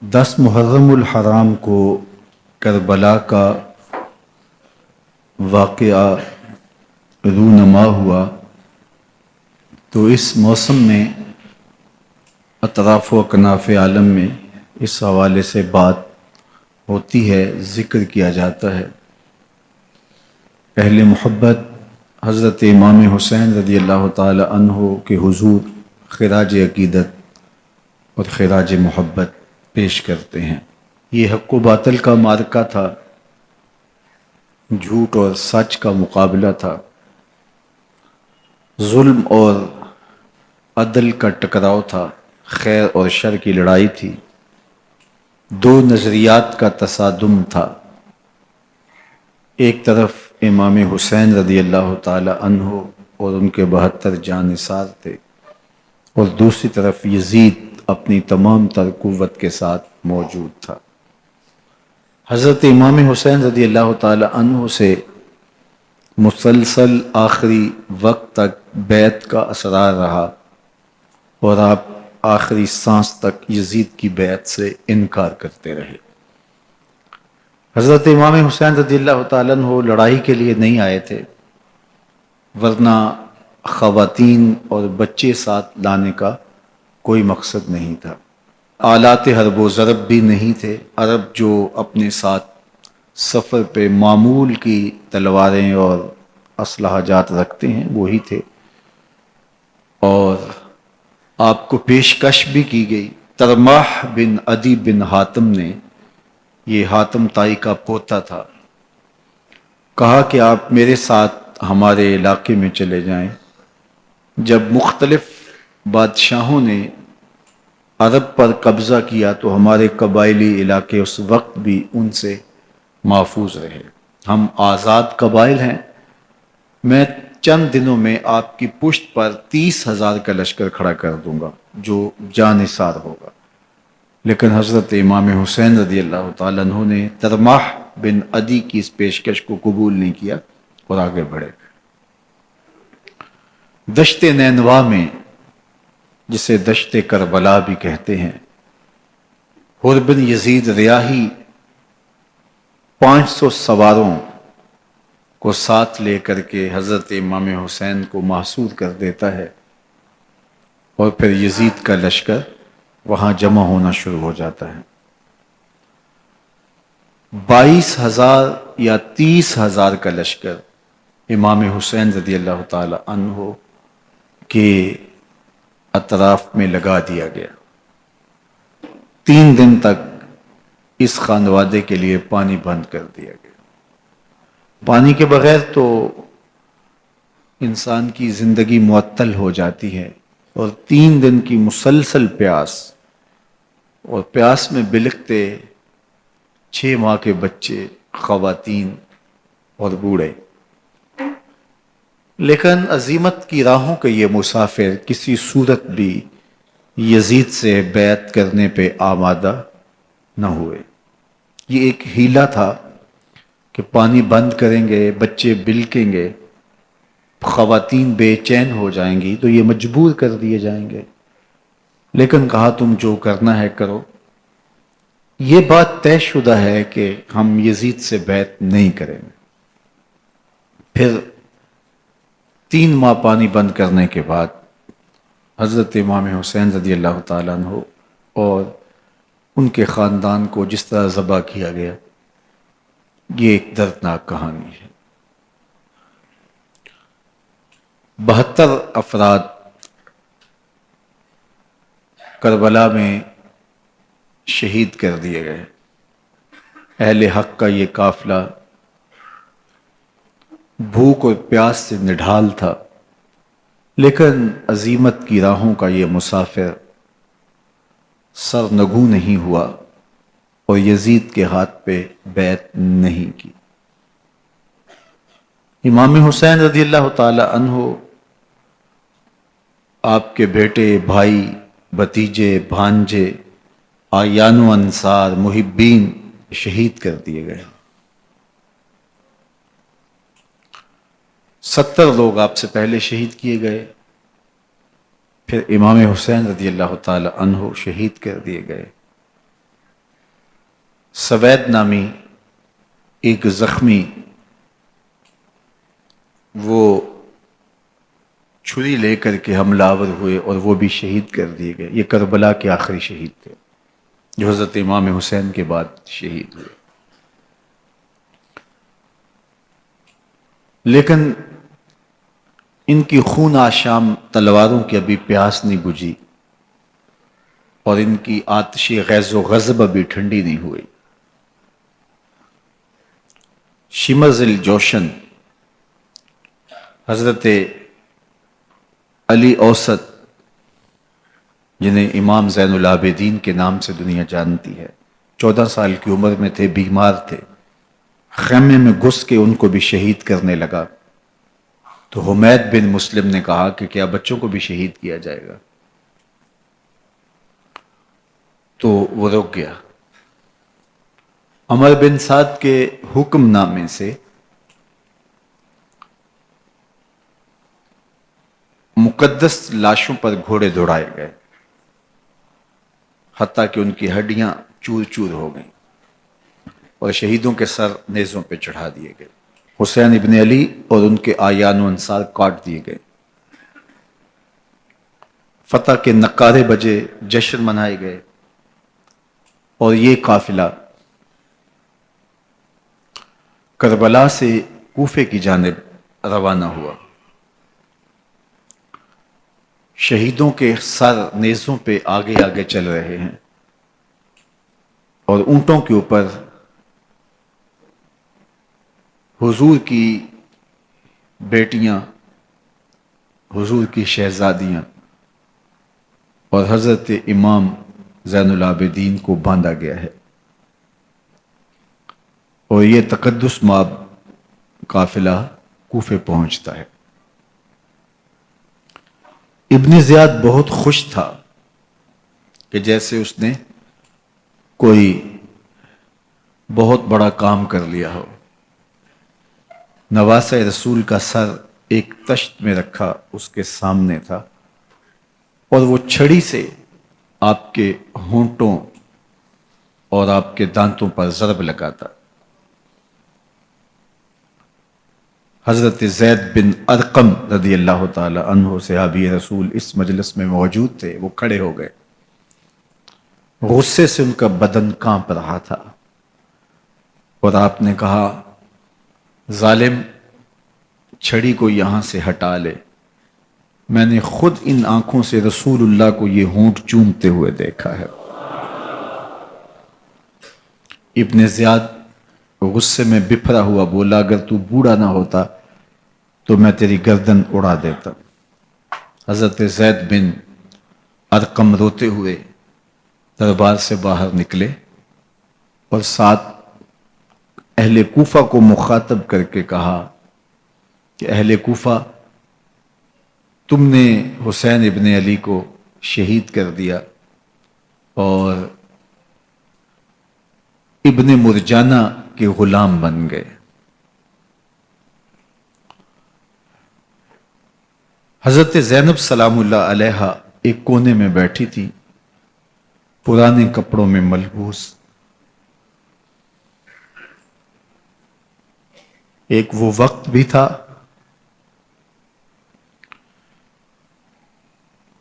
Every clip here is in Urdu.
10 محرم الحرام کو کربلا کا واقعہ رونما ہوا تو اس موسم میں اطراف و اکناف عالم میں اس حوالے سے بات ہوتی ہے، ذکر کیا جاتا ہے۔ اہل محبت حضرت امام حسین رضی اللہ تعالی عنہ کے حضور خراج عقیدت اور خراج محبت پیش کرتے ہیں۔ یہ حق و باطل کا معرکہ تھا، جھوٹ اور سچ کا مقابلہ تھا، ظلم اور عدل کا ٹکراؤ تھا، خیر اور شر کی لڑائی تھی، دو نظریات کا تصادم تھا۔ ایک طرف امام حسین رضی اللہ تعالی عنہ اور ان کے 72 جانثار تھے، اور دوسری طرف یزید اپنی تمام تر قوت کے ساتھ موجود تھا۔ حضرت امام حسین رضی اللہ تعالی عنہ سے مسلسل آخری وقت تک بیعت کا اسرار رہا، اور آپ آخری سانس تک یزید کی بیعت سے انکار کرتے رہے۔ حضرت امام حسین رضی اللہ تعالیٰ عنہ لڑائی کے لیے نہیں آئے تھے، ورنہ خواتین اور بچے ساتھ لانے کا کوئی مقصد نہیں تھا۔ آلات حرب و ضرب بھی نہیں تھے۔ عرب جو اپنے ساتھ سفر پہ معمول کی تلواریں اور اسلحہ جات رکھتے ہیں وہی تھے، اور آپ کو پیشکش بھی کی گئی۔ ترماح بن عدی بن حاتم نے، یہ حاتم تائی کا پوتا تھا، کہا کہ آپ میرے ساتھ ہمارے علاقے میں چلے جائیں۔ جب مختلف بادشاہوں نے عرب پر قبضہ کیا تو ہمارے قبائلی علاقے اس وقت بھی ان سے محفوظ رہے۔ ہم آزاد قبائل ہیں، میں چند دنوں میں آپ کی پشت پر 30,000 کا لشکر کھڑا کر دوں گا جو جانثار ہوگا۔ لیکن حضرت امام حسین رضی اللہ تعالیٰ عنہ نے ترماح بن عدی کی اس پیشکش کو قبول نہیں کیا اور آگے بڑھے۔ دشت نینوا میں، جسے دشت کربلا بھی کہتے ہیں، حر بن یزید ریاحی 500 سواروں کو ساتھ لے کر کے حضرت امام حسین کو محصور کر دیتا ہے، اور پھر یزید کا لشکر وہاں جمع ہونا شروع ہو جاتا ہے۔ 22,000 یا 30,000 کا لشکر امام حسین رضی اللہ تعالی عنہ کے اطراف میں لگا دیا گیا۔ 3 دن تک اس خانوادے کے لیے پانی بند کر دیا گیا۔ پانی کے بغیر تو انسان کی زندگی معطل ہو جاتی ہے، اور 3 دن کی مسلسل پیاس، اور پیاس میں بلکتے 6 ماہ کے بچے، خواتین اور بوڑھے۔ لیکن عزیمت کی راہوں کے یہ مسافر کسی صورت بھی یزید سے بیعت کرنے پہ آمادہ نہ ہوئے۔ یہ ایک ہیلا تھا کہ پانی بند کریں گے، بچے بلکیں گے، خواتین بے چین ہو جائیں گی تو یہ مجبور کر دیے جائیں گے۔ لیکن کہا تم جو کرنا ہے کرو۔ یہ بات طے شدہ ہے کہ ہم یزید سے بیعت نہیں کریں گے۔ پھر 3 ماہ پانی بند کرنے کے بعد حضرت امام حسین رضی اللہ تعالیٰ عنہ اور ان کے خاندان کو جس طرح ذبح کیا گیا، یہ ایک دردناک کہانی ہے۔ 72 افراد کربلا میں شہید کر دیے گئے۔ اہل حق کا یہ قافلہ بھوک اور پیاس سے نڈھال تھا، لیکن عزیمت کی راہوں کا یہ مسافر سرنگوں نہیں ہوا اور یزید کے ہاتھ پہ بیعت نہیں کی۔ امام حسین رضی اللہ تعالی عنہ آپ کے بیٹے، بھائی، بھتیجے، بھانجے، اعیان و انصار، محبین شہید کر دیے گئے۔ 70 لوگ آپ سے پہلے شہید کیے گئے، پھر امام حسین رضی اللہ تعالی عنہ شہید کر دیے گئے۔ سوید نامی ایک زخمی وہ چھری لے کر کے حملہ آور ہوئے اور وہ بھی شہید کر دیے گئے. یہ کربلا کے آخری شہید تھے جو حضرت امام حسین کے بعد شہید ہوئے. لیکن ان کی خون آشام تلواروں کی ابھی پیاس نہیں بجھی اور ان کی آتش غیظ و غضب ابھی ٹھنڈی نہیں ہوئی. شمز الجوشن حضرت علی اوسط جنہیں امام زین العابدین کے نام سے دنیا جانتی ہے، 14 سال کی عمر میں تھے، بیمار تھے، خیمے میں گھس کے ان کو بھی شہید کرنے لگا. تو حمید بن مسلم نے کہا کہ کیا بچوں کو بھی شہید کیا جائے گا؟ تو وہ رک گیا. عمر بن سعد کے حکم نامے سے مقدس لاشوں پر گھوڑے دوڑائے گئے، حتیٰ کہ ان کی ہڈیاں چور چور ہو گئیں اور شہیدوں کے سر نیزوں پہ چڑھا دیے گئے. حسین ابن علی اور ان کے آیان و انصار کاٹ دیے گئے. فتح کے نعرے بجے، جشن منائے گئے اور یہ قافلہ کربلا سے کوفے کی جانب روانہ ہوا. شہیدوں کے سر نیزوں پہ آگے آگے چل رہے ہیں اور اونٹوں کے اوپر حضور کی بیٹیاں، حضور کی شہزادیاں اور حضرت امام زین العابدین کو باندھا گیا ہے اور یہ تقدس مآب قافلہ کوفے پہنچتا ہے. ابن زیاد بہت خوش تھا کہ جیسے اس نے کوئی بہت بڑا کام کر لیا ہو. نواسہ رسول کا سر ایک تشت میں رکھا اس کے سامنے تھا اور وہ چھڑی سے آپ کے ہونٹوں اور آپ کے دانتوں پر ضرب لگاتا. حضرت زید بن ارقم رضی اللہ تعالی عنہ صحابی رسول اس مجلس میں موجود تھے. وہ کھڑے ہو گئے، غصے سے ان کا بدن کانپ رہا تھا اور آپ نے کہا، ظالم، چھڑی کو یہاں سے ہٹا لے. میں نے خود ان آنکھوں سے رسول اللہ کو یہ ہونٹ چومتے ہوئے دیکھا ہے. ابن زیاد غصے میں بپھرا ہوا بولا، اگر تو بوڑھا نہ ہوتا تو میں تیری گردن اڑا دیتا. حضرت زید بن ارقم روتے ہوئے دربار سے باہر نکلے اور ساتھ اہل کوفہ کو مخاطب کر کے کہا کہ اہل کوفہ، تم نے حسین ابن علی کو شہید کر دیا اور ابن مرجانہ کے غلام بن گئے. حضرت زینب سلام اللہ علیہا ایک کونے میں بیٹھی تھی، پرانے کپڑوں میں ملبوس. ایک وہ وقت بھی تھا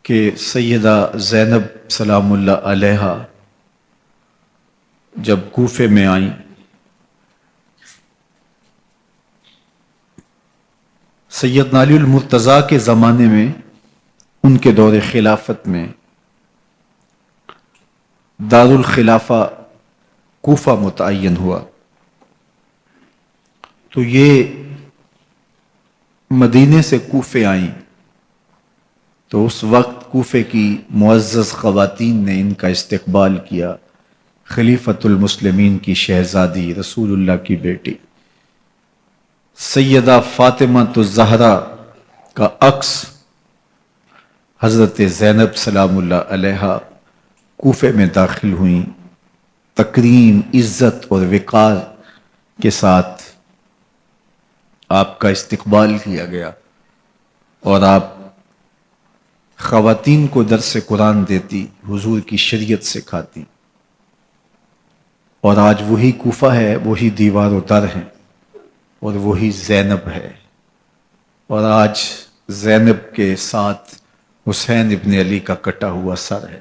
کہ سیدہ زینب سلام اللہ علیہا جب کوفے میں آئیں سیدنا علی المرتضیٰ کے زمانے میں، ان کے دور خلافت میں دارالخلافہ کوفہ متعین ہوا. تو یہ مدینے سے کوفے آئیں تو اس وقت کوفے کی معزز خواتین نے ان کا استقبال کیا. خلیفۃ المسلمین کی شہزادی، رسول اللہ کی بیٹی سیدہ فاطمہ الزہرا کا عکس حضرت زینب سلام اللہ علیہا کوفے میں داخل ہوئیں. تکریم، عزت اور وقار کے ساتھ آپ کا استقبال کیا گیا اور آپ خواتین کو درس قرآن دیتی، حضور کی شریعت سکھاتی. اور آج وہی کوفہ ہے، وہی دیوار و در ہیں، اور وہی زینب ہے، اور آج زینب کے ساتھ حسین ابن علی کا کٹا ہوا سر ہے۔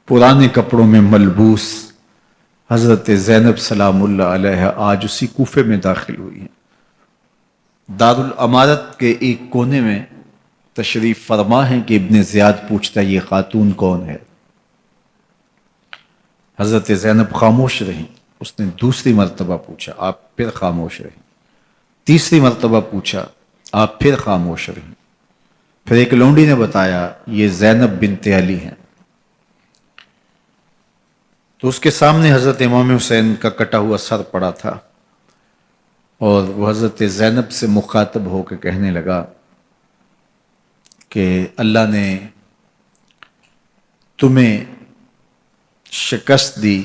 پرانے کپڑوں میں ملبوس حضرت زینب سلام اللہ علیہ آج اسی کوفے میں داخل ہوئی ہیں۔ دارالامارت کے ایک کونے میں تشریف فرما ہے کہ ابن زیاد پوچھتا ہے یہ خاتون کون ہے؟ حضرت زینب خاموش رہیں۔ اس نے دوسری مرتبہ پوچھا، آپ پھر خاموش رہیں۔ تیسری مرتبہ پوچھا، آپ پھر خاموش رہیں۔ پھر ایک لونڈی نے بتایا یہ زینب بنت علی ہیں۔ تو اس کے سامنے حضرت امام حسین کا کٹا ہوا سر پڑا تھا، اور وہ حضرت زینب سے مخاطب ہو کے کہنے لگا کہ اللہ نے تمہیں شکست دی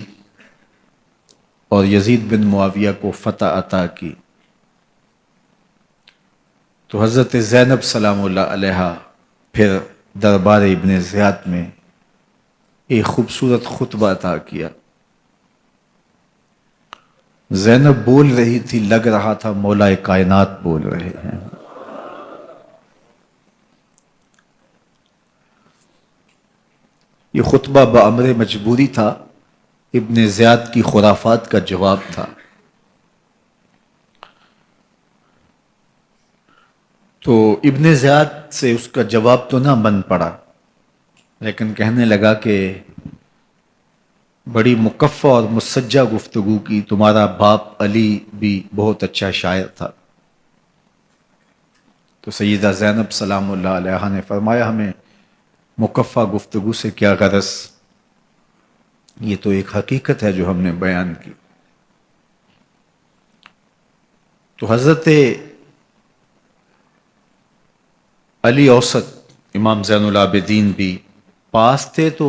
اور یزید بن معاویہ کو فتح عطا کی۔ تو حضرت زینب سلام اللہ علیہ پھر دربار ابن زیاد میں ایک خوبصورت خطبہ عطا کیا۔ زینب بول رہی تھی، لگ رہا تھا مولا کائنات بول رہے ہیں۔ یہ خطبہ بامر مجبوری تھا، ابن زیاد کی خرافات کا جواب تھا۔ تو ابن زیاد سے اس کا جواب تو نہ بن پڑا، لیکن کہنے لگا کہ بڑی مکفہ اور مسجع گفتگو کی، تمہارا باپ علی بھی بہت اچھا شاعر تھا۔ تو سیدہ زینب سلام اللہ علیہ نے فرمایا ہمیں مکفہ گفتگو سے کیا غرض، یہ تو ایک حقیقت ہے جو ہم نے بیان کی۔ تو حضرت علی اوسط امام زین العابدین بھی پاس تھے، تو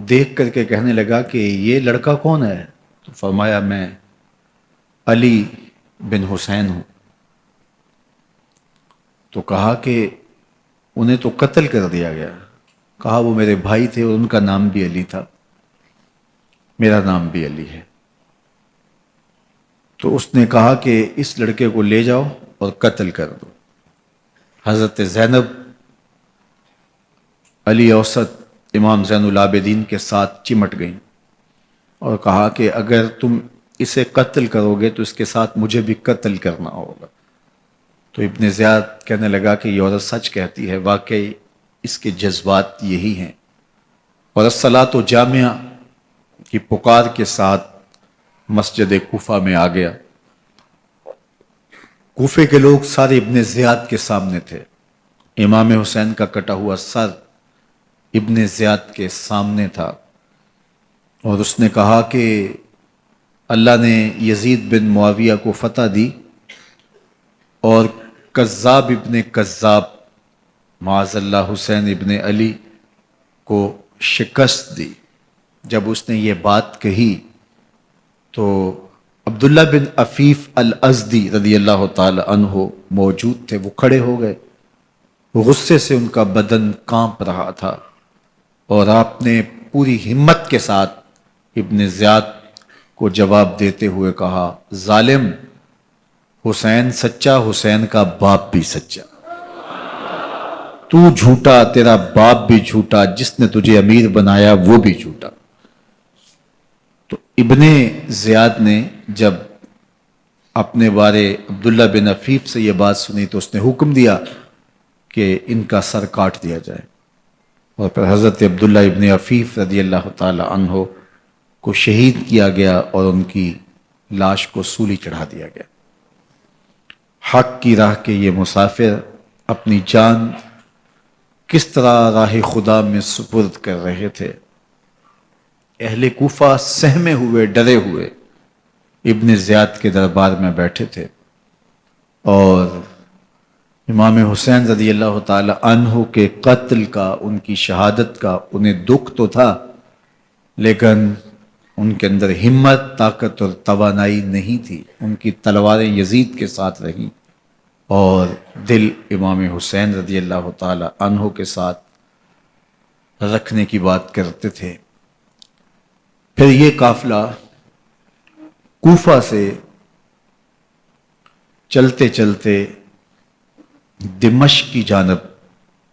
دیکھ کر کے کہنے لگا کہ یہ لڑکا کون ہے؟ تو فرمایا میں علی بن حسین ہوں۔ تو کہا کہ انہیں تو قتل کر دیا گیا۔ کہا وہ میرے بھائی تھے اور ان کا نام بھی علی تھا، میرا نام بھی علی ہے۔ تو اس نے کہا کہ اس لڑکے کو لے جاؤ اور قتل کر دو۔ حضرت زینب علی اوسط امام زین العابدین کے ساتھ چمٹ گئیں اور کہا کہ اگر تم اسے قتل کرو گے تو اس کے ساتھ مجھے بھی قتل کرنا ہوگا۔ تو ابن زیاد کہنے لگا کہ یہ عورت سچ کہتی ہے، واقعی اس کے جذبات یہی ہیں۔ اور الصلاۃ جامعہ کی پکار کے ساتھ مسجد کوفہ میں آ گیا۔ کوفے کے لوگ سارے ابن زیاد کے سامنے تھے۔ امام حسین کا کٹا ہوا سر ابن زیاد کے سامنے تھا، اور اس نے کہا کہ اللہ نے یزید بن معاویہ کو فتح دی اور کذاب ابن کذاب معاذ اللہ حسین ابن علی کو شکست دی۔ جب اس نے یہ بات کہی تو عبداللہ بن عفیف الازدی رضی اللہ تعالی عنہ موجود تھے، وہ کھڑے ہو گئے۔ غصے سے ان کا بدن کانپ رہا تھا، اور آپ نے پوری ہمت کے ساتھ ابن زیاد کو جواب دیتے ہوئے کہا، ظالم، حسین سچا، حسین کا باپ بھی سچا، تو جھوٹا، تیرا باپ بھی جھوٹا، جس نے تجھے امیر بنایا وہ بھی جھوٹا۔ تو ابن زیاد نے جب اپنے بارے عبداللہ بن عفیف سے یہ بات سنی تو اس نے حکم دیا کہ ان کا سر کاٹ دیا جائے، اور پھر حضرت عبداللہ ابن عفیف رضی اللہ تعالی عنہ کو شہید کیا گیا اور ان کی لاش کو سولی چڑھا دیا گیا۔ حق کی راہ کے یہ مسافر اپنی جان کس طرح راہ خدا میں سپرد کر رہے تھے۔ اہل کوفہ سہمے ہوئے، ڈرے ہوئے ابن زیاد کے دربار میں بیٹھے تھے، اور امام حسین رضی اللہ تعالی عنہ کے قتل کا، ان کی شہادت کا انہیں دکھ تو تھا، لیکن ان کے اندر ہمت، طاقت اور توانائی نہیں تھی۔ ان کی تلواریں یزید کے ساتھ رہیں اور دل امام حسین رضی اللہ تعالی عنہ کے ساتھ رکھنے کی بات کرتے تھے۔ پھر یہ قافلہ کوفہ سے چلتے چلتے دمشق کی جانب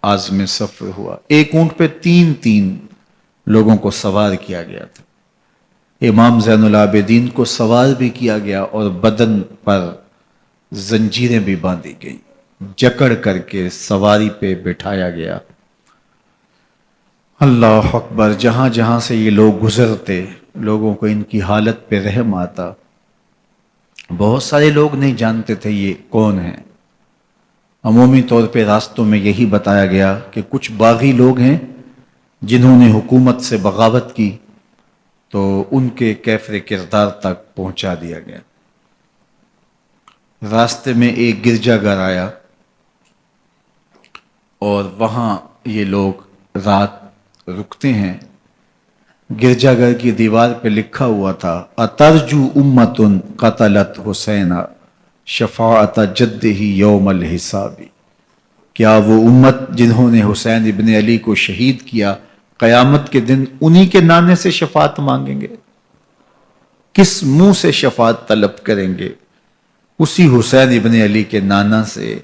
عازم سفر ہوا. ایک اونٹ پہ تین لوگوں کو سوار کیا گیا تھا. امام زین العابدین کو سوار بھی کیا گیا اور بدن پر زنجیریں بھی باندھی گئیں, جکڑ کر کے سواری پہ بٹھایا گیا. اللہ اکبر. جہاں جہاں سے یہ لوگ گزرتے لوگوں کو ان کی حالت پہ رحم آتا. بہت سارے لوگ نہیں جانتے تھے یہ کون ہیں. عمومی طور پہ راستوں میں یہی بتایا گیا کہ کچھ باغی لوگ ہیں جنہوں نے حکومت سے بغاوت کی, تو ان کے کیفر کردار تک پہنچا دیا گیا. راستے میں ایک گرجا گھر آیا اور وہاں یہ لوگ رات رکتے ہیں. گرجا گھر کی دیوار پہ لکھا ہوا تھا اترجو امت قتلت حسین شفاعت جدہ یوم الحساب. کیا وہ امت جنہوں نے حسین ابن علی کو شہید کیا قیامت کے دن انہی کے نانے سے شفاعت مانگیں گے؟ کس منہ سے شفاعت طلب کریں گے؟ اسی حسین ابن علی کے نانا سے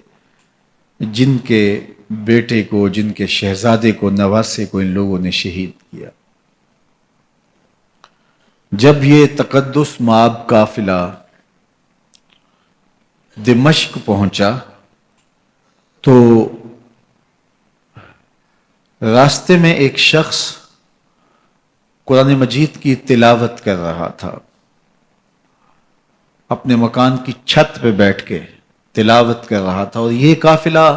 جن کے بیٹے کو, جن کے شہزادے کو, نواسے کو ان لوگوں نے شہید کیا. جب یہ تقدس مآب قافلہ دمشق پہنچا تو راستے میں ایک شخص قرآن مجید کی تلاوت کر رہا تھا. اپنے مکان کی چھت پہ بیٹھ کے تلاوت کر رہا تھا, اور یہ قافلہ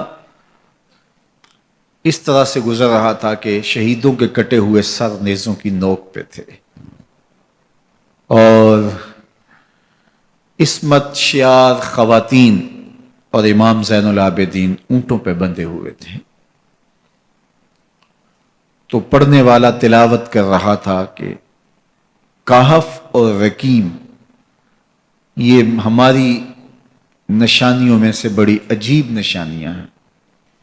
اس طرح سے گزر رہا تھا کہ شہیدوں کے کٹے ہوئے سر نیزوں کی نوک پہ تھے, اور عصمت شیار خواتین اور امام زین العابدین اونٹوں پہ بندھے ہوئے تھے. تو پڑھنے والا تلاوت کر رہا تھا کہ کہف اور رقیم یہ ہماری نشانیوں میں سے بڑی عجیب نشانیاں ہیں.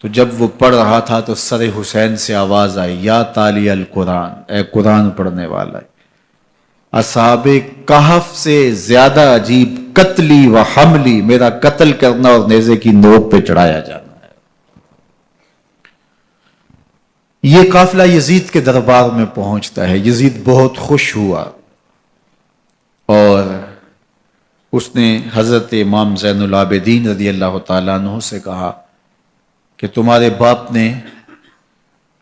تو جب وہ پڑھ رہا تھا تو سر حسین سے آواز آئی یا تالی القرآن, اے قرآن پڑھنے والا. اصحاب کہف سے زیادہ عجیب قتلی و حملی, میرا قتل کرنا اور نیزے کی نوک پہ چڑھایا جانا ہے. یہ قافلہ یزید کے دربار میں پہنچتا ہے. یزید بہت خوش ہوا اور اس نے حضرت امام زین العابدین رضی اللہ تعالیٰ عنہ سے کہا کہ تمہارے باپ نے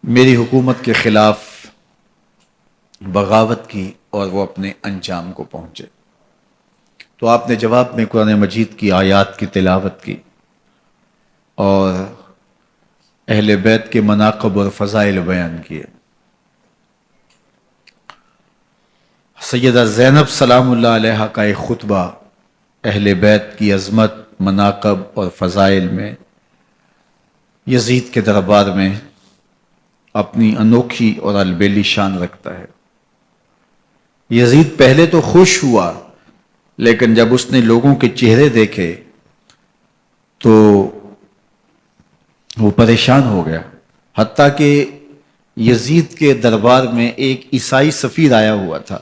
میری حکومت کے خلاف بغاوت کی اور وہ اپنے انجام کو پہنچے. تو آپ نے جواب میں قرآن مجید کی آیات کی تلاوت کی اور اہل بیت کے مناقب اور فضائل بیان کیے. سیدہ زینب سلام اللہ علیہ کا ایک خطبہ اہل بیت کی عظمت, مناقب اور فضائل میں یزید کے دربار میں اپنی انوکھی اور البیلی شان رکھتا ہے. یزید پہلے تو خوش ہوا, لیکن جب اس نے لوگوں کے چہرے دیکھے تو وہ پریشان ہو گیا. حتیٰ کہ یزید کے دربار میں ایک عیسائی سفیر آیا ہوا تھا,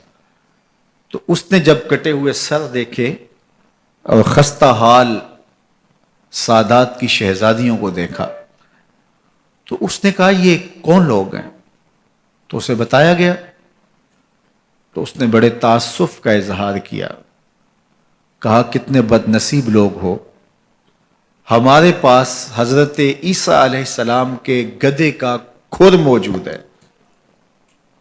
تو اس نے جب کٹے ہوئے سر دیکھے اور خستہ حال سادات کی شہزادیوں کو دیکھا تو اس نے کہا یہ کون لوگ ہیں؟ تو اسے بتایا گیا. تو اس نے بڑے تاسف کا اظہار کیا, کہا کتنے بد نصیب لوگ ہو, ہمارے پاس حضرت عیسیٰ علیہ السلام کے گدھے کا کھر موجود ہے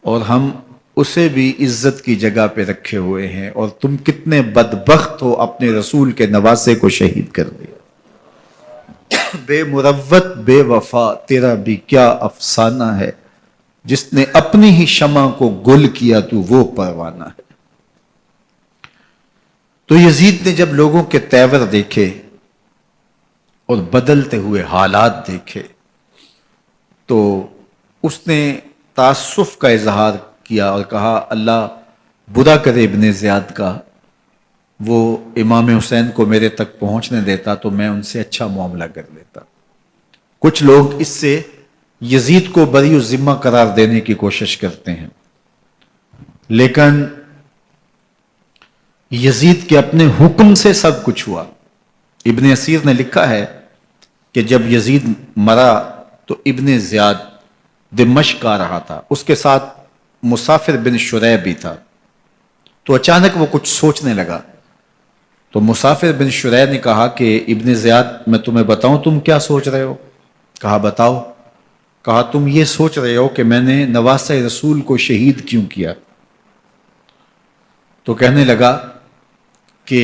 اور ہم اسے بھی عزت کی جگہ پہ رکھے ہوئے ہیں, اور تم کتنے بدبخت ہو اپنے رسول کے نواسے کو شہید کر دیا. بے مروت بے وفا تیرا بھی کیا افسانہ ہے, جس نے اپنی ہی شمع کو گل کیا تو وہ پروانہ ہے. تو یزید نے جب لوگوں کے تیور دیکھے اور بدلتے ہوئے حالات دیکھے تو اس نے تعصف کا اظہار کیا اور کہا اللہ برا کرے ابن زیاد کا, وہ امام حسین کو میرے تک پہنچنے دیتا تو میں ان سے اچھا معاملہ کر لیتا. کچھ لوگ اس سے یزید کو بری الذمہ قرار دینے کی کوشش کرتے ہیں, لیکن یزید کے اپنے حکم سے سب کچھ ہوا۔ ابن اسیر نے لکھا ہے کہ جب یزید مرا تو ابن زیاد دمشق آ رہا تھا، اس کے ساتھ مسافر بن شریح بھی تھا، تو اچانک وہ کچھ سوچنے لگا۔ تو مسافر بن شریح نے کہا کہ ابن زیاد میں تمہیں بتاؤں تم کیا سوچ رہے ہو؟ کہا بتاؤ۔ کہا تم یہ سوچ رہے ہو کہ میں نے نواسہ رسول کو شہید کیوں کیا؟ تو کہنے لگا کہ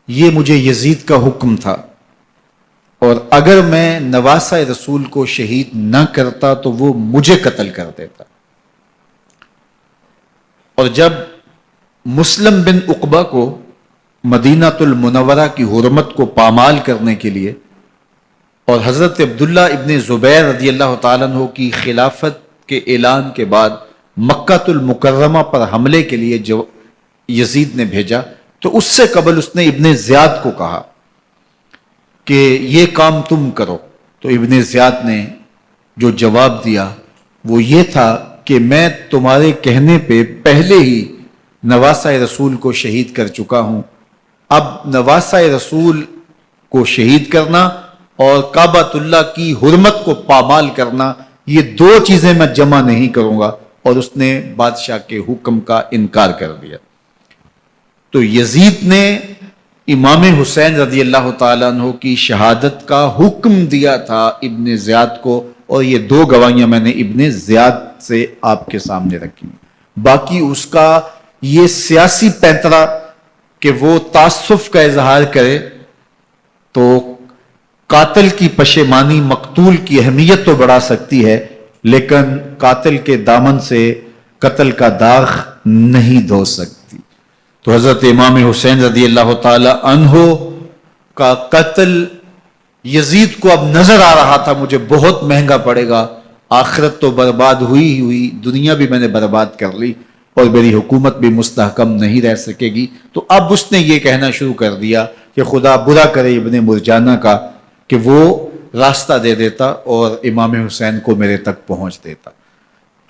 یہ مجھے یزید کا حکم تھا، اور اگر میں نواسہ رسول کو شہید نہ کرتا تو وہ مجھے قتل کر دیتا۔ اور جب مسلم بن عقبہ کو مدینہ المنورہ کی حرمت کو پامال کرنے کے لیے اور حضرت عبداللہ ابن زبیر رضی اللہ تعالیٰ عنہ کی خلافت کے اعلان کے بعد مکہ المکرمہ پر حملے کے لیے جو یزید نے بھیجا، تو اس سے قبل اس نے ابن زیاد کو کہا کہ یہ کام تم کرو۔ تو ابن زیاد نے جو جواب دیا وہ یہ تھا کہ میں تمہارے کہنے پہ پہلے ہی نواسہ رسول کو شہید کر چکا ہوں، اب نواسہ رسول کو شہید کرنا اور کعبۃ اللہ کی حرمت کو پامال کرنا، یہ دو چیزیں میں جمع نہیں کروں گا، اور اس نے بادشاہ کے حکم کا انکار کر دیا۔ تو یزید نے امام حسین رضی اللہ تعالیٰ عنہ کی شہادت کا حکم دیا تھا ابن زیاد کو، اور یہ دو گواہیاں میں نے ابن زیاد سے آپ کے سامنے رکھی۔ باقی اس کا یہ سیاسی پینترا کہ وہ تعصب کا اظہار کرے، تو قاتل کی پشیمانی مقتول کی اہمیت تو بڑھا سکتی ہے، لیکن قاتل کے دامن سے قتل کا داغ نہیں دھو سکتی۔ تو حضرت امام حسین رضی اللہ تعالی عنہ کا قتل یزید کو اب نظر آ رہا تھا مجھے بہت مہنگا پڑے گا، آخرت تو برباد ہوئی ہی ہوئی، دنیا بھی میں نے برباد کر لی، اور میری حکومت بھی مستحکم نہیں رہ سکے گی۔ تو اب اس نے یہ کہنا شروع کر دیا کہ خدا برا کرے ابن مرجانہ کا کہ وہ راستہ دے دیتا اور امام حسین کو میرے تک پہنچ دیتا۔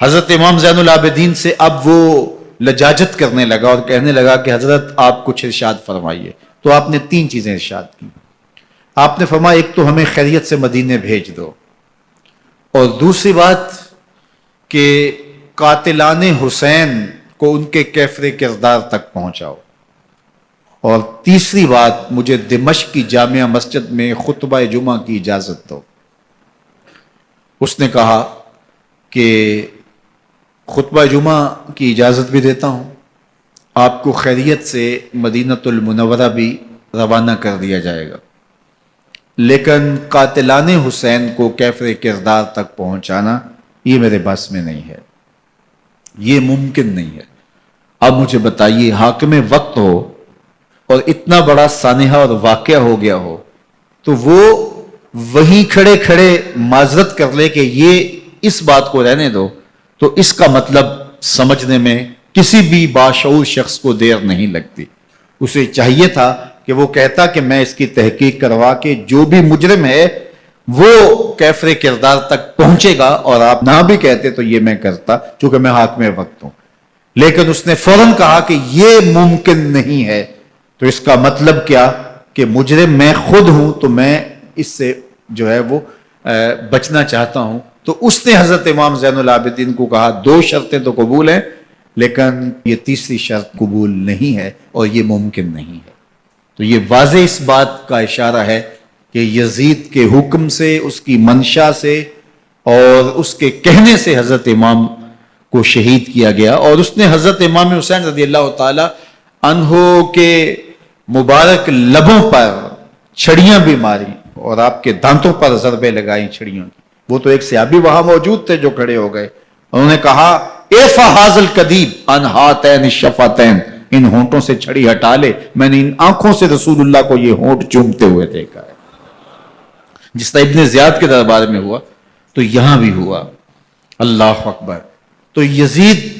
حضرت امام زین العابدین سے اب وہ لجاجت کرنے لگا اور کہنے لگا کہ حضرت آپ کچھ ارشاد فرمائیے۔ تو آپ نے تین چیزیں ارشاد کی۔ آپ نے فرمایا ایک تو ہمیں خیریت سے مدینے بھیج دو، اور دوسری بات کہ قاتلان حسین کو ان کے کیفر کردار تک پہنچاؤ، اور تیسری بات مجھے دمشق کی جامعہ مسجد میں خطبہ جمعہ کی اجازت دو۔ اس نے کہا کہ خطبہ جمعہ کی اجازت بھی دیتا ہوں، آپ کو خیریت سے مدینہ المنورہ بھی روانہ کر دیا جائے گا، لیکن قاتلان حسین کو کیفر کردار تک پہنچانا یہ میرے بس میں نہیں ہے، یہ ممکن نہیں ہے۔ اب مجھے بتائیے، حاکم وقت ہو اور اتنا بڑا سانحہ اور واقعہ ہو گیا ہو، تو وہ وہیں کھڑے کھڑے معذرت کر لے کہ یہ اس بات کو رہنے دو، تو اس کا مطلب سمجھنے میں کسی بھی باشعور شخص کو دیر نہیں لگتی۔ اسے چاہیے تھا کہ وہ کہتا کہ میں اس کی تحقیق کروا کے جو بھی مجرم ہے وہ کیفر کردار تک پہنچے گا، اور آپ نہ بھی کہتے تو یہ میں کرتا چونکہ میں حاکم وقت ہوں۔ لیکن اس نے فوراً کہا کہ یہ ممکن نہیں ہے، تو اس کا مطلب کیا کہ مجرم میں خود ہوں، تو میں اس سے جو ہے وہ بچنا چاہتا ہوں۔ تو اس نے حضرت امام زین العابدین کو کہا دو شرطیں تو قبول ہیں، لیکن یہ تیسری شرط قبول نہیں ہے اور یہ ممکن نہیں ہے۔ تو یہ واضح اس بات کا اشارہ ہے کہ یزید کے حکم سے، اس کی منشا سے اور اس کے کہنے سے حضرت امام کو شہید کیا گیا، اور اس نے حضرت امام حسین رضی اللہ تعالی عنہ کے مبارک لبوں پر چھڑیاں بھی ماری اور آپ کے دانتوں پر ضربیں لگائیں چھڑیوں کی۔ وہ تو ایک صحابی وہاں موجود تھے جو کھڑے ہو گئے، انہوں نے کہا ایفا حاضل قدیب ان ہاتین الشفتین، ان ہونٹوں سے چھڑی ہٹا لے، میں نے ان آنکھوں سے رسول اللہ کو یہ ہونٹ چومتے ہوئے دیکھا ہے۔ جس طرح ابن زیاد کے دربار میں ہوا تو یہاں بھی ہوا۔ اللہ اکبر۔ تو یزید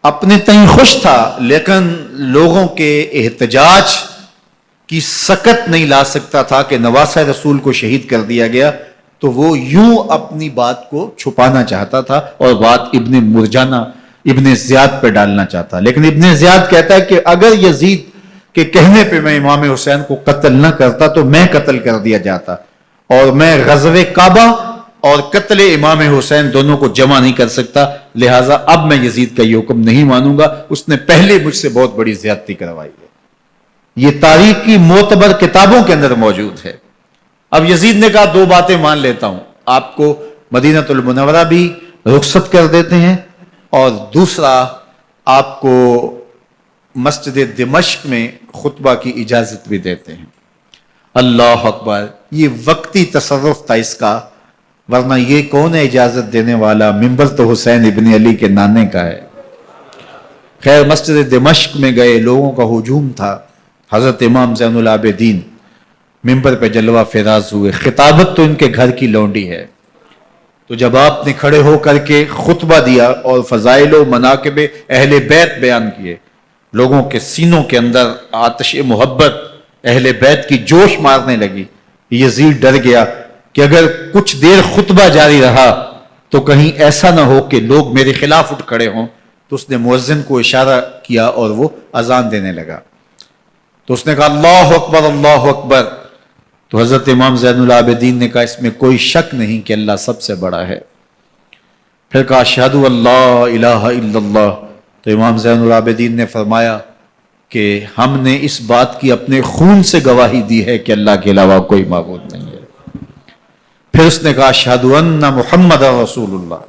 اپنے تئیں خوش تھا، لیکن لوگوں کے احتجاج کی سکت نہیں لا سکتا تھا کہ نواسہ رسول کو شہید کر دیا گیا، تو وہ یوں اپنی بات کو چھپانا چاہتا تھا، اور بات ابن مرجانہ ابن زیاد پہ ڈالنا چاہتا، لیکن ابن زیاد کہتا ہے کہ اگر یزید کے کہنے پہ میں امام حسین کو قتل نہ کرتا تو میں قتل کر دیا جاتا، اور میں غزوہ کعبہ اور قتل امام حسین دونوں کو جمع نہیں کر سکتا، لہٰذا اب میں یزید کا یہ حکم نہیں مانوں گا، اس نے پہلے مجھ سے بہت بڑی زیادتی کروائی ہے۔ یہ تاریخ کی معتبر کتابوں کے اندر موجود ہے۔ اب یزید نے کہا دو باتیں مان لیتا ہوں، آپ کو مدینہ المنورہ بھی رخصت کر دیتے ہیں، اور دوسرا آپ کو مسجد دمشق میں خطبہ کی اجازت بھی دیتے ہیں۔ اللہ اکبر، یہ وقتی تصرف تھا اس کا، ورنہ یہ کون ہے اجازت دینے والا؟ ممبر تو حسین ابن علی کے نانے کا ہے۔ خیر، مسجد دمشق میں گئے، لوگوں کا ہجوم تھا، حضرت امام زین العابدین ممبر پہ جلوہ فراز ہوئے، خطابت تو ان کے گھر کی لونڈی ہے، تو جب آپ نے کھڑے ہو کر کے خطبہ دیا اور فضائل و مناقب اہل بیت بیان کیے، لوگوں کے سینوں کے اندر آتش محبت اہل بیت کی جوش مارنے لگی۔ یزید ڈر گیا کہ اگر کچھ دیر خطبہ جاری رہا تو کہیں ایسا نہ ہو کہ لوگ میرے خلاف اٹھ کھڑے ہوں، تو اس نے مؤذن کو اشارہ کیا اور وہ اذان دینے لگا، تو اس نے کہا اللہ اکبر اللہ اکبر، تو حضرت امام زین العابدین نے کہا اس میں کوئی شک نہیں کہ اللہ سب سے بڑا ہے۔ پھر کہا اشہد اللہ الہ الا اللہ، تو امام زین العابدین نے فرمایا کہ ہم نے اس بات کی اپنے خون سے گواہی دی ہے کہ اللہ کے علاوہ کوئی معبود نہیں ہے۔ پھر اس نے کہا اشہد ان محمد رسول اللہ،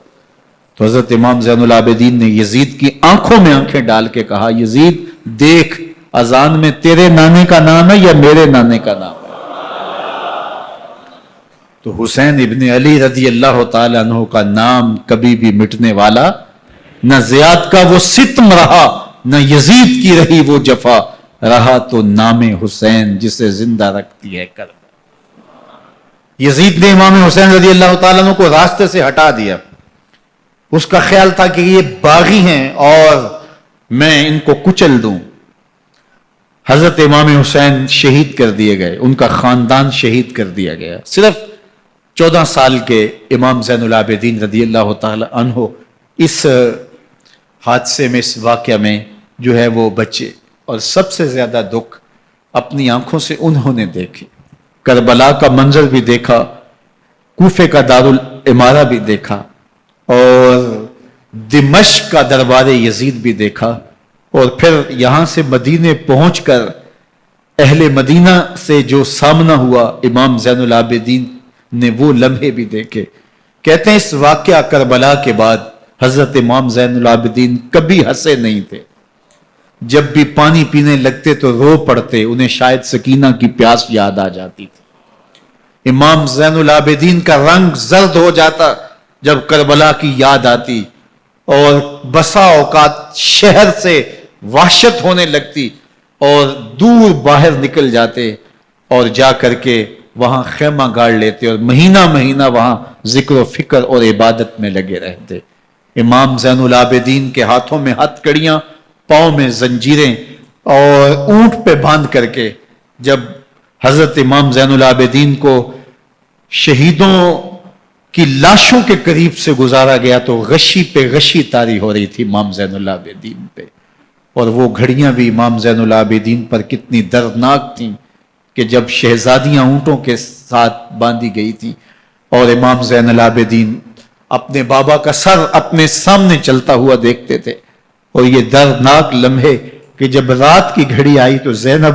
تو حضرت امام زین العابدین نے یزید کی آنکھوں میں آنکھیں ڈال کے کہا یزید دیکھ، اذان میں تیرے نانے کا نام ہے یا میرے نانے کا نام ہے؟ تو حسین ابن علی رضی اللہ تعالی عنہ کا نام کبھی بھی مٹنے والا نہ زیاد کا وہ ستم رہا، نہ یزید کی رہی وہ جفا، رہا تو نام حسین جسے زندہ رکھتی ہے کرب۔ یزید نے امام حسین رضی اللہ تعالیٰ عنہ کو راستے سے ہٹا دیا، اس کا خیال تھا کہ یہ باغی ہیں اور میں ان کو کچل دوں۔ حضرت امام حسین شہید کر دیے گئے، ان کا خاندان شہید کر دیا گیا۔ صرف 14 سال کے امام زین العابدین رضی اللہ تعالی عنہ اس حادثے میں، اس واقعہ میں جو ہے وہ بچے، اور سب سے زیادہ دکھ اپنی آنکھوں سے انہوں نے دیکھے، کربلا کا منظر بھی دیکھا، کوفے کا دارالعمارہ بھی دیکھا، اور دمشق کا دربار یزید بھی دیکھا، اور پھر یہاں سے مدینے پہنچ کر اہل مدینہ سے جو سامنا ہوا امام زین العابدین نے وہ لمحے بھی دیکھے۔ کہتے ہیں اس واقعہ کربلا کے بعد حضرت امام زین العابدین کبھی ہنسے نہیں تھے، جب بھی پانی پینے لگتے تو رو پڑتے، انہیں شاید سکینہ کی پیاس یاد آ جاتی تھی۔ امام زین العابدین کا رنگ زرد ہو جاتا جب کربلا کی یاد آتی، اور بسا اوقات شہر سے وحشت ہونے لگتی اور دور باہر نکل جاتے اور جا کر کے وہاں خیمہ گاڑ لیتے اور مہینہ مہینہ وہاں ذکر و فکر اور عبادت میں لگے رہتے۔ امام زین العابدین کے ہاتھوں میں ہتھ کڑیاں، پاؤں میں زنجیریں، اور اونٹ پہ باندھ کر کے جب حضرت امام زین العابدین کو شہیدوں کی لاشوں کے قریب سے گزارا گیا تو غشی پہ غشی طاری ہو رہی تھی امام زین العابدین پہ، اور وہ گھڑیاں بھی امام زین العابدین پر کتنی دردناک تھیں کہ جب شہزادیاں اونٹوں کے ساتھ باندھی گئی تھی اور امام زین العابدین اپنے بابا کا سر اپنے سامنے چلتا ہوا دیکھتے تھے، اور یہ دردناک لمحے کہ جب رات کی گھڑی آئی تو زینب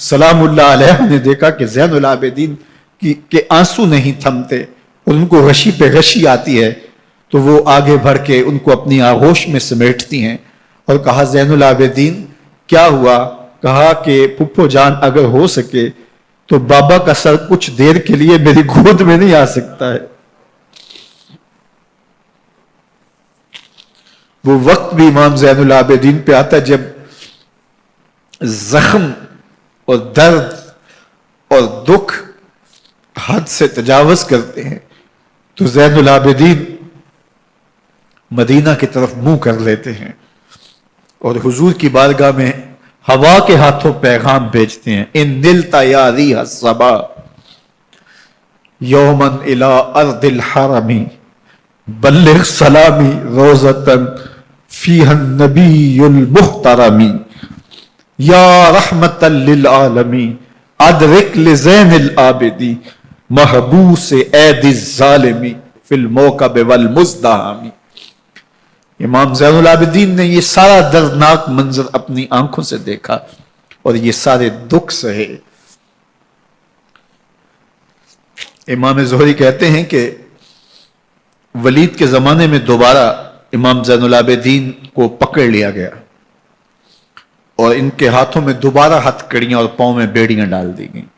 سلام اللہ علیہ نے دیکھا کہ زین العابدین کے آنسو نہیں تھمتے اور ان کو غشی پہ غشی آتی ہے، تو وہ آگے بڑھ کے ان کو اپنی آغوش میں سمیٹتی ہیں اور کہا زین العابدین کیا ہوا؟ کہا کہ پھپھو جان اگر ہو سکے تو بابا کا سر کچھ دیر کے لیے میری گود میں نہیں آ سکتا ہے۔ وہ وقت بھی امام زین العابدین پہ آتا جب زخم اور درد اور دکھ حد سے تجاوز کرتے ہیں تو زین العابدین مدینہ کی طرف منہ کر لیتے ہیں اور حضور کی بارگاہ میں ہوا کے ہاتھوں پیغام بھیجتے ہیں، ان نلتا یا ریح الصبا یومن الی ارض الحرمی بلغ سلامی روزتن فیہا النبی المحترم یا رحمتا للعالمین ادرک لزین العابدی محبوس عید الظالمی فی الموکب والمزدحم۔ امام زین العابدین نے یہ سارا دردناک منظر اپنی آنکھوں سے دیکھا اور یہ سارے دکھ سہے۔ امام زہری کہتے ہیں کہ ولید کے زمانے میں دوبارہ امام زین العابدین کو پکڑ لیا گیا اور ان کے ہاتھوں میں دوبارہ ہتھ کڑیاں اور پاؤں میں بیڑیاں ڈال دی گئیں۔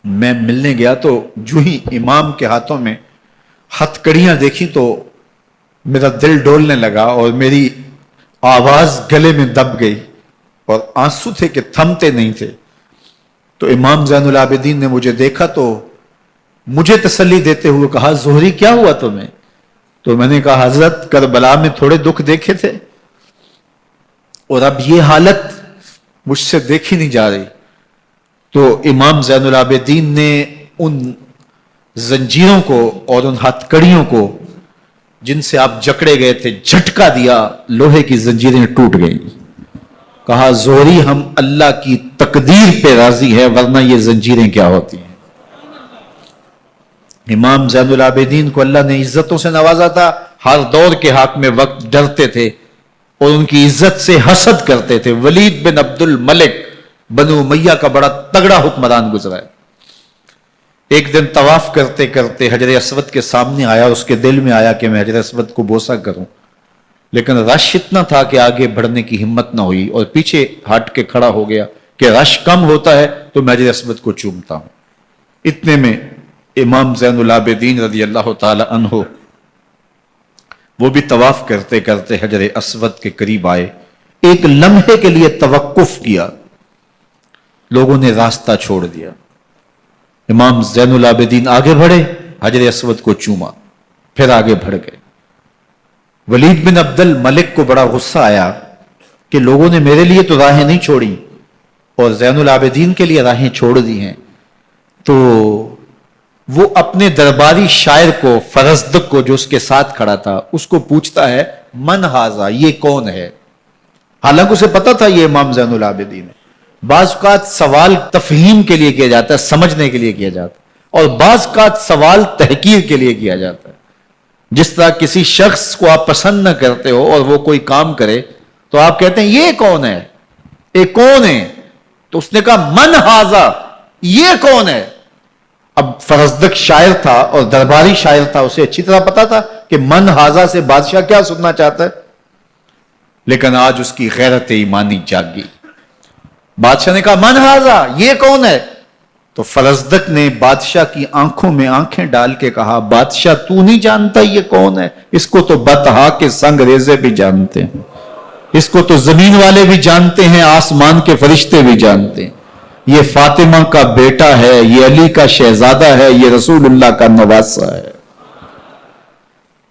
میں ملنے گیا تو جو ہی امام کے ہاتھوں میں ہتھ کڑیاں دیکھی تو میرا دل ڈولنے لگا اور میری آواز گلے میں دب گئی اور آنسو تھے کہ تھمتے نہیں تھے۔ تو امام زین العابدین نے مجھے دیکھا تو مجھے تسلی دیتے ہوئے کہا زہری کیا ہوا تمہیں؟ تو میں نے کہا حضرت کربلا میں تھوڑے دکھ دیکھے تھے اور اب یہ حالت مجھ سے دیکھی نہیں جا رہی۔ تو امام زین العابدین نے ان زنجیروں کو اور ان ہتھ کڑیوں کو جن سے آپ جکڑے گئے تھے جھٹکا دیا، لوہے کی زنجیریں ٹوٹ گئیں۔ کہا زہری ہم اللہ کی تقدیر پہ راضی ہے ورنہ یہ زنجیریں کیا ہوتی ہیں۔ امام زین العابدین کو اللہ نے عزتوں سے نوازا تھا، ہر دور کے حاکم وقت ڈرتے تھے اور ان کی عزت سے حسد کرتے تھے۔ ولید بن عبد الملک بنو امیہ کا بڑا تگڑا حکمران گزرا ہے۔ ایک دن طواف کرتے کرتے حجر اسود کے سامنے آیا، اس کے دل میں آیا کہ میں حجر اسود کو بوسہ کروں، لیکن رش اتنا تھا کہ آگے بڑھنے کی ہمت نہ ہوئی اور پیچھے ہٹ کے کھڑا ہو گیا کہ رش کم ہوتا ہے تو میں حجر اسود کو چومتا ہوں۔ اتنے میں امام زین العابدین رضی اللہ تعالی عنہ وہ بھی طواف کرتے کرتے حجر اسود کے قریب آئے، ایک لمحے کے لیے توقف کیا، لوگوں نے راستہ چھوڑ دیا۔ امام زین العابدین آگے بڑھے، حجر اسود کو چوما، پھر آگے بڑھ گئے۔ ولید بن عبد الملک کو بڑا غصہ آیا کہ لوگوں نے میرے لیے تو راہیں نہیں چھوڑی اور زین العابدین کے لیے راہیں چھوڑ دی ہیں۔ تو وہ اپنے درباری شاعر کو، فرزدق کو جو اس کے ساتھ کھڑا تھا، اس کو پوچھتا ہے من ہاذا، یہ کون ہے؟ حالانکہ اسے پتا تھا یہ امام زین العابدین ہے۔ بعض اوقات سوال تفہیم کے لیے کیا جاتا ہے، سمجھنے کے لیے کیا جاتا ہے، اور بعض اوقات سوال تحقیر کے لیے کیا جاتا ہے۔ جس طرح کسی شخص کو آپ پسند نہ کرتے ہو اور وہ کوئی کام کرے تو آپ کہتے ہیں یہ کون ہے، یہ کون ہے؟ تو اس نے کہا من ہاذا، یہ کون ہے؟ اب فرزدق شاعر تھا اور درباری شاعر تھا، اسے اچھی طرح پتا تھا کہ من ہاذا سے بادشاہ کیا سننا چاہتا ہے، لیکن آج اس کی غیرت ایمانی جاگی۔ بادشاہ نے کہا من ہاذا، یہ کون ہے؟ تو فرزدق نے بادشاہ کی آنکھوں میں آنکھیں ڈال کے کہا بادشاہ تو نہیں جانتا یہ کون ہے؟ اس کو تو بطحا کے سنگ ریزے بھی جانتے ہیں، اس کو تو زمین والے بھی جانتے ہیں، آسمان کے فرشتے بھی جانتے ہیں۔ یہ فاطمہ کا بیٹا ہے، یہ علی کا شہزادہ ہے، یہ رسول اللہ کا نواسہ ہے۔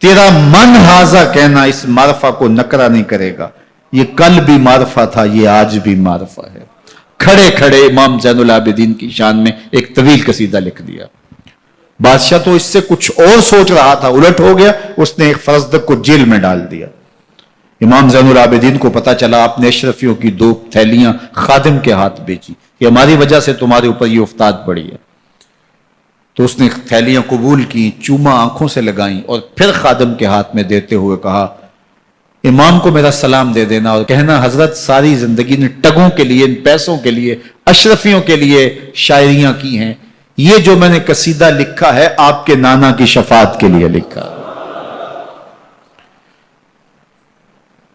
تیرا من ہاذا کہنا اس معرفہ کو نکرا نہیں کرے گا، یہ کل بھی معرفہ تھا، یہ آج بھی معرفہ ہے۔ کھڑے کھڑے امام زین العابدین کی شان میں ایک طویل قصیدہ لکھ دیا۔ بادشاہ تو اس سے کچھ اور سوچ رہا تھا، الٹ ہو گیا، اس نے ایک فرزدق کو جیل میں ڈال دیا۔ امام زین العابدین کو پتا چلا، آپ نے اشرفیوں کی 2 تھیلیاں خادم کے ہاتھ بیچی کہ ہماری وجہ سے تمہارے اوپر یہ افتاد پڑی ہے۔ تو اس نے تھیلیاں قبول کی، چوما آنکھوں سے لگائیں اور پھر خادم کے ہاتھ میں دیتے ہوئے کہا امام کو میرا سلام دے دینا اور کہنا حضرت ساری زندگی نے ٹگوں کے لیے، ان پیسوں کے لیے، اشرفیوں کے لیے شاعریاں کی ہیں، یہ جو میں نے قصیدہ لکھا ہے آپ کے نانا کی شفاعت کے لیے لکھا،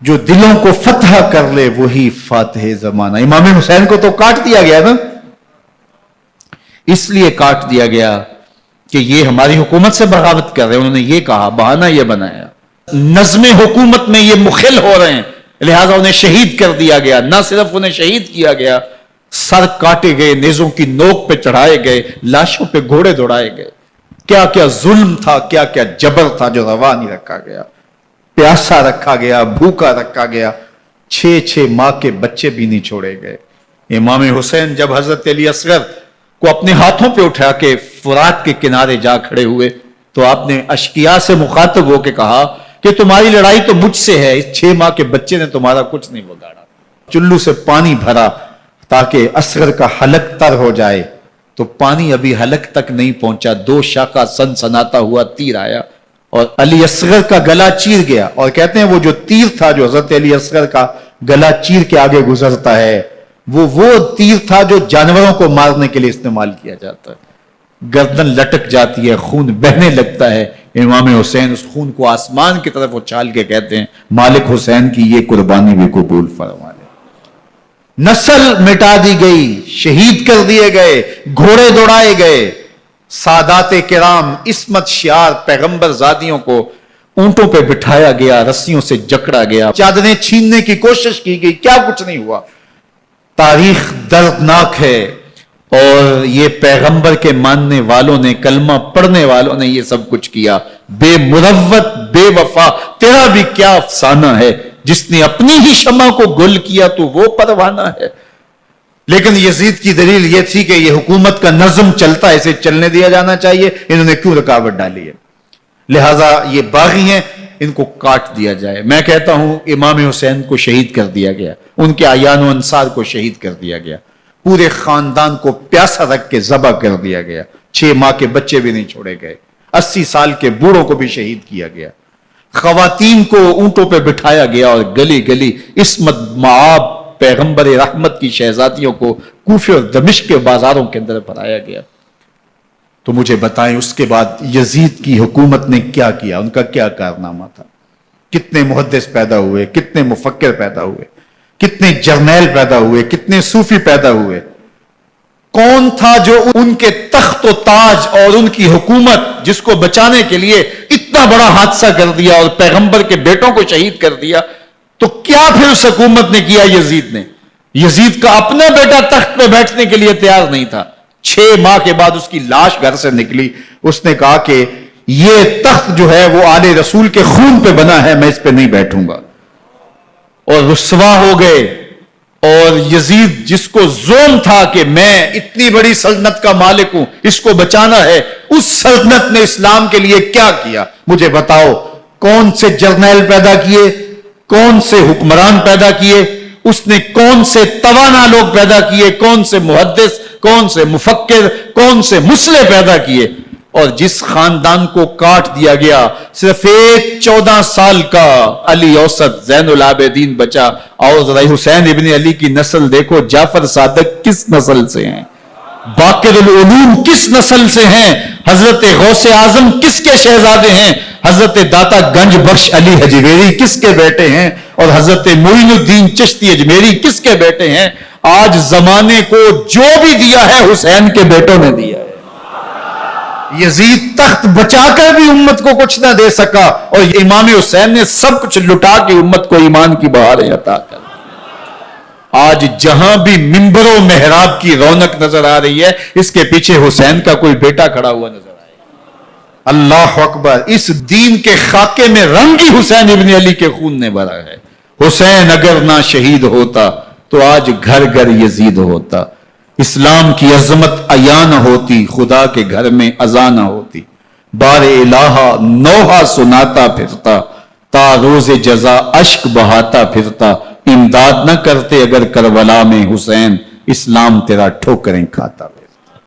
جو دلوں کو فتح کر لے وہی فاتح زمانہ۔ امام حسین کو تو کاٹ دیا گیا نا، اس لیے کاٹ دیا گیا کہ یہ ہماری حکومت سے بغاوت کر رہے ہیں، انہوں نے یہ کہا، بہانہ یہ بنایا، نظم حکومت میں یہ مخل ہو رہے ہیں، لہٰذا انہیں شہید کر دیا گیا۔ نہ صرف انہیں شہید کیا گیا، سر کاٹے گئے، نیزوں کی نوک پہ چڑھائے گئے، لاشوں پہ گھوڑے دوڑائے گئے۔ کیا کیا ظلم تھا، کیا کیا جبر تھا جو روا نہیں رکھا گیا۔ پیاسا رکھا گیا، بھوکا رکھا گیا، 6 ماہ کے بچے بھی نہیں چھوڑے گئے۔ امام حسین جب حضرت علی اصغر کو اپنے ہاتھوں پہ اٹھا کے فرات کے کنارے جا کھڑے ہوئے تو آپ نے اشقیاء سے مخاطب ہو کے کہا کہ تمہاری لڑائی تو مجھ سے ہے، اس 6 ماہ کے بچے نے تمہارا کچھ نہیں بگاڑا. چلو سے پانی بھرا تاکہ اصغر کا حلق تر ہو جائے، تو پانی ابھی حلق تک نہیں پہنچا، 2 شاخہ سن سناتا ہوا تیر آیا اور علی اصغر کا گلا چیر گیا. اور کہتے ہیں وہ جو تیر تھا جو حضرت علی اصغر کا گلا چیر کے آگے گزرتا ہے، وہ تیر تھا جو جانوروں کو مارنے کے لیے استعمال کیا جاتا ہے. گردن لٹک جاتی ہے، خون بہنے لگتا ہے. امام حسین اس خون کو آسمان کی طرف اچھال کے کہتے ہیں مالک حسین کی یہ قربانی بھی قبول فرما لے. نسل مٹا دی گئی، شہید کر دیے گئے، گھوڑے دوڑائے گئے. سادات کرام عصمت شعار پیغمبر زادیوں کو اونٹوں پہ بٹھایا گیا، رسیوں سے جکڑا گیا، چادریں چھیننے کی کوشش کی گئی، کیا کچھ نہیں ہوا. تاریخ دردناک ہے، اور یہ پیغمبر کے ماننے والوں نے، کلمہ پڑھنے والوں نے یہ سب کچھ کیا. بے مروت، بے وفا، تیرا بھی کیا افسانہ ہے، جس نے اپنی ہی شمع کو گل کیا تو وہ پروانہ ہے. لیکن یزید کی دلیل یہ تھی کہ یہ حکومت کا نظم چلتا ہے، اسے چلنے دیا جانا چاہیے، انہوں نے کیوں رکاوٹ ڈالی ہے، لہٰذا یہ باغی ہیں، ان کو کاٹ دیا جائے. میں کہتا ہوں امام حسین کو شہید کر دیا گیا، ان کے اعیان و انصار کو شہید کر دیا گیا، پورے خاندان کو پیاسا رکھ کے ذبح کر دیا گیا، 6 ماہ کے بچے بھی نہیں چھوڑے گئے، 80 سال کے بوڑھوں کو بھی شہید کیا گیا. خواتین کو اونٹوں پہ بٹھایا گیا اور گلی گلی عصمت معاب پیغمبر رحمت کی شہزادیوں کو کوفے اور دمشق کے بازاروں کے اندر بھرایا گیا. تو مجھے بتائیں اس کے بعد یزید کی حکومت نے کیا کیا، ان کا کیا کارنامہ تھا؟ کتنے محدث پیدا ہوئے، کتنے مفکر پیدا ہوئے، کتنے جرنیل پیدا ہوئے، کتنے صوفی پیدا ہوئے. کون تھا جو ان کے تخت و تاج اور ان کی حکومت جس کو بچانے کے لیے اتنا بڑا حادثہ کر دیا اور پیغمبر کے بیٹوں کو شہید کر دیا؟ تو کیا پھر اس حکومت نے کیا یزید نے؟ یزید کا اپنا بیٹا تخت پہ بیٹھنے کے لیے تیار نہیں تھا. 6 ماہ کے بعد اس کی لاش گھر سے نکلی، اس نے کہا کہ یہ تخت جو ہے وہ آل رسول کے خون پہ بنا ہے، میں اس پہ نہیں بیٹھوں گا. اور رسوا ہو گئے. اور یزید جس کو زوم تھا کہ میں اتنی بڑی سلطنت کا مالک ہوں، اس کو بچانا ہے، اس سلطنت نے اسلام کے لیے کیا کیا؟ مجھے بتاؤ، کون سے جرنیل پیدا کیے، کون سے حکمران پیدا کیے، اس نے کون سے توانا لوگ پیدا کیے، کون سے محدث، کون سے مفکر، کون سے مسلح پیدا کیے. اور جس خاندان کو کاٹ دیا گیا، صرف ایک 14 سال کا علی اوسط زین العابدین بچا. اور ذرا حسین ابن علی کی نسل دیکھو، جعفر صادق کس نسل سے ہیں، باقر العلوم کس نسل سے ہیں، حضرت غوث اعظم کس کے شہزادے ہیں، حضرت داتا گنج بخش علی حجویری کس کے بیٹے ہیں، اور حضرت معین الدین چشتی اجمیری کس کے بیٹے ہیں. آج زمانے کو جو بھی دیا ہے حسین کے بیٹوں نے دیا ہے. یزید تخت بچا کر بھی امت کو کچھ نہ دے سکا، اور امام حسین نے سب کچھ لٹا کے امت کو ایمان کی بہاریں عطا کر. آج جہاں بھی منبر و محراب کی رونق نظر آ رہی ہے، اس کے پیچھے حسین کا کوئی بیٹا کھڑا ہوا نظر آئے. اللہ اکبر. اس دین کے خاکے میں رنگ ہی حسین ابن علی کے خون نے بھرا ہے. حسین اگر نہ شہید ہوتا تو آج گھر گھر یزید ہوتا. اسلام کی عظمت عیاں نہ ہوتی، خدا کے گھر میں اذان نہ ہوتی. بار الہ نوحہ سناتا پھرتا، تا روز جزا اشک بہاتا پھرتا. امداد نہ کرتے اگر کربلا میں حسین، اسلام تیرا ٹھوکریں کھاتا.